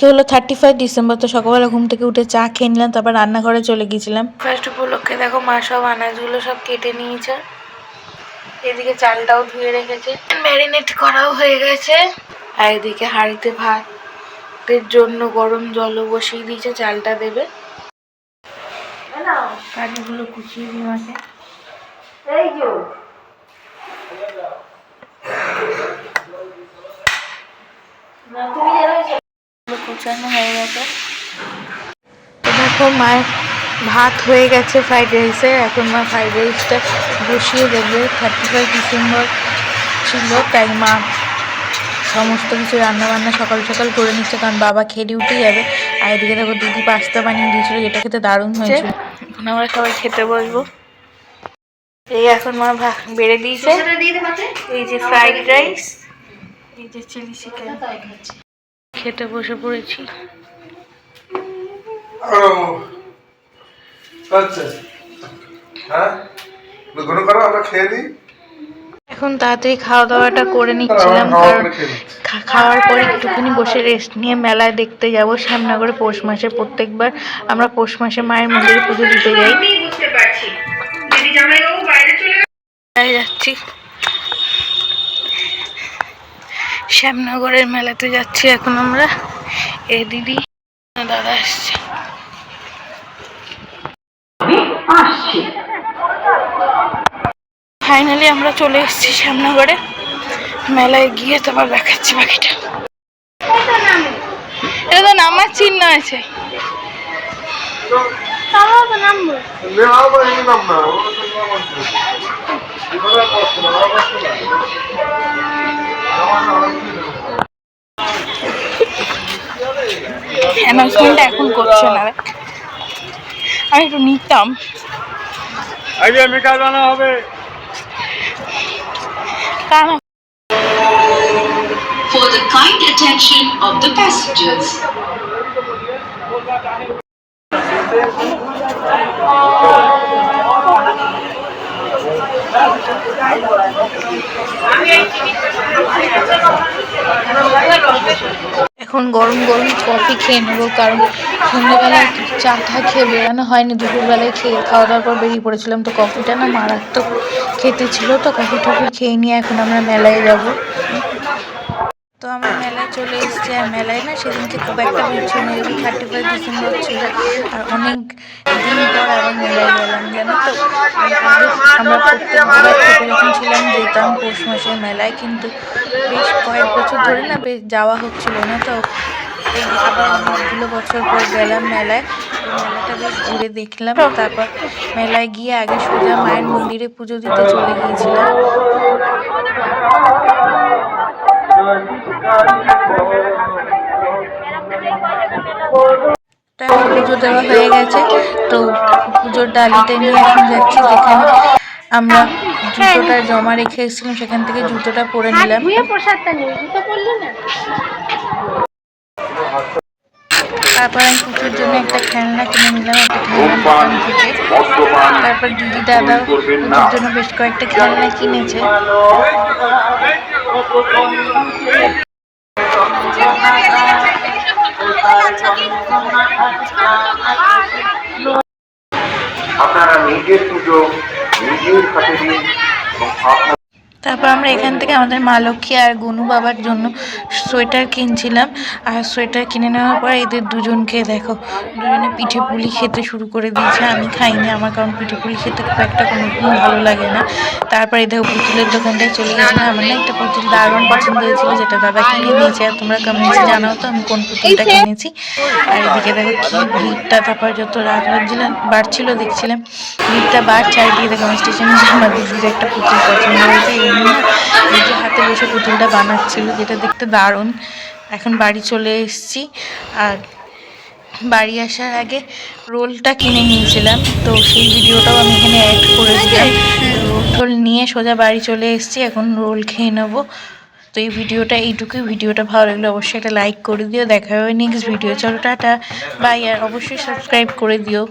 আজকে হলো 31 ডিসেম্বর। তো সকালবেলা ঘুম থেকে উঠে চা খেয়ে নিলাম, তারপর রান্নাঘরে চলে গিয়েছিলাম। ফার্স্ট উপলক্ষে দেখো মা সব আনাজগুলো সব কেটে নিয়েছে, এদিকে চালটাও ধুয়ে রেখেছে, ম্যারিনেট করাও হয়ে গেছে, আর এদিকে হাঁড়িতে ভাতের জন্য গরম জলও বসিয়ে দিয়েছে, চালটা দেবে। কাজগুলো কুচিয়ে দিই মাকে। এই যে কুচানো হয়ে গেছে। তো দেখো মায়ের ভাত হয়ে গেছে ফ্রাইড রাইসে। এখন মা ফ্রাইড রাইসটা বসিয়ে দেবে। 31 ডিসেম্বর ছিল, তাই মা সমস্ত কিছু রান্নাবান্না সকাল সকাল করে নিচ্ছে, কারণ বাবা খেয়ে ডিউটি যাবে। আর এদিকে দেখো দিদি পাস্তা বানিয়ে দিয়েছিল, যেটা খেতে দারুণ হয়েছে। এখন আমরা সবাই খেতে বসবো। এই এখন মা বেড়ে দিয়েছে, এই যে ফ্রাইড রাইস, এই যে চিলি চিকেন। খেতে বসে পড়েছি। এখন তাড়াতাড়ি খাওয়া দাওয়াটা করে নিচ্ছিলাম, কারণ খাওয়ার পর একটুখানি বসে রেস্ট নিয়ে মেলায় দেখতে যাবো শ্যামনগরে। পৌষ মাসে প্রত্যেকবার আমরা পৌষ মাসে মায়ের মন্দিরে পুজো দিতে যাই। যাচ্ছি শ্যামনগরের মেলাতে যাচ্ছি এখন আমরা। এ দিদি দাদা আসছে। ফাইনালি আমরা চলে এসেছি শ্যামনগরে। মেলায় গিয়ে তারপর দেখাচ্ছি বাকিটা। এটা তো নামার চিহ্ন আছে। অ্যানাউন্সমেন্টটা এখন করছে না, আমি একটু নিতাম। For the kind attention of the passengers. এখন গরম গরম কফি খেয়ে নেবো, কারণ সন্ধ্যাবেলায় চা খেয়ে বেরানো হয়নি। দুপুরবেলায় খাওয়া দাওয়ার পর বেরিয়ে পড়েছিলাম, তো কফিটা না মারাত্মক খেতে ছিল। তো কফি টফি খেয়ে নিয়ে এখন আমরা মেলায় যাব। তো আমরা মেলায় চলে এসেছি। আর মেলায় না সেদিনকে খুব একটা ভিড় ছিল না, 31 ডিসেম্বর ছিল। আর অনেক দিন পর আবার মেলায় গেলাম, জানো তো। আমরা প্রত্যেকবার ছোটো যখন ছিলাম যেতাম পৌষ মাসের মেলায়, কিন্তু বেশ কয়েক বছর ধরে না বেশ যাওয়া হচ্ছিল না। তো এই আবার অনেকগুলো বছর পর গেলাম মেলায়। মেলাটা বেশ ঘুরে দেখলাম, তারপর মেলায় গিয়ে আগে সোজা মায়ের মন্দিরে পুজো দিতে চলে গিয়েছিলাম। পুজো দেওয়া হয়ে গেছে, তো পুজোর ডালিটা নিয়ে এখন যাচ্ছি যেখানে আমরা জুতোটা জমা রেখে এসেছিলাম, সেখান থেকে জুতোটা পরে নিলাম। তারপর আমি পুজোর জন্য একটা খেলনা কিনে নিলাম, একটা খেলনা দোকান থেকে। তারপর দিদি দাদা পুজোর জন্য বেশ কয়েকটা খেলনা কিনেছে। আপনারা নিজের পুজো নিজের কাছে দিন। তারপর আমরা এখান থেকে আমাদের মা লক্ষ্মী আর গুনু বাবার জন্য সোয়েটার কিনছিলাম। আর সোয়েটার কিনে নেওয়ার পর এদের দুজনকে দেখো, দুজনে পিঠে পুলি খেতে শুরু করে দিয়েছে। আমি খাইনি, আমার কারণ পিঠে পুলি খেতে খুব একটা কোনোদিন ভালো লাগে না। তারপর এই দেখো পুতুলের দোকানটায় চলে গেছিলাম। আমার না একটা পুতুল দারুণ পছন্দ হয়েছিল, যেটা দাদা কিনে দিয়েছে। আর তোমরা কমেন্টসে জানাও তো আমি কোন পুতুলটা কিনেছি। আর এদিকে দেখো কি ভিড়টা, তারপর যত রাত বাড়ছিল দেখছিলাম ভিড়টা বাড়ছে। আর এদিকে দেখো স্টেশনে আমার দিদির একটা পুতুল পছন্দ হয়েছে, নিজে হাতে বসে পুতুলটা বানাচ্ছিল, যেটা দেখতে দারুণ। এখন বাড়ি চলে এসেছি। আর বাড়ি আসার আগে রোলটা কিনে নিয়েছিলাম, তো সেই ভিডিওটাও আমি এখানে অ্যাড করে দিলাম। রোল টোল নিয়ে সোজা বাড়ি চলে এসেছি, এখন রোল খেয়ে নেবো। তো এই ভিডিওটা এইটুকুই। ভিডিওটা ভালো লাগলে অবশ্যই একটা লাইক করে দিও। দেখা হবে নেক্সট ভিডিও। চলো টাটা বাই, আর অবশ্যই সাবস্ক্রাইব করে দিও।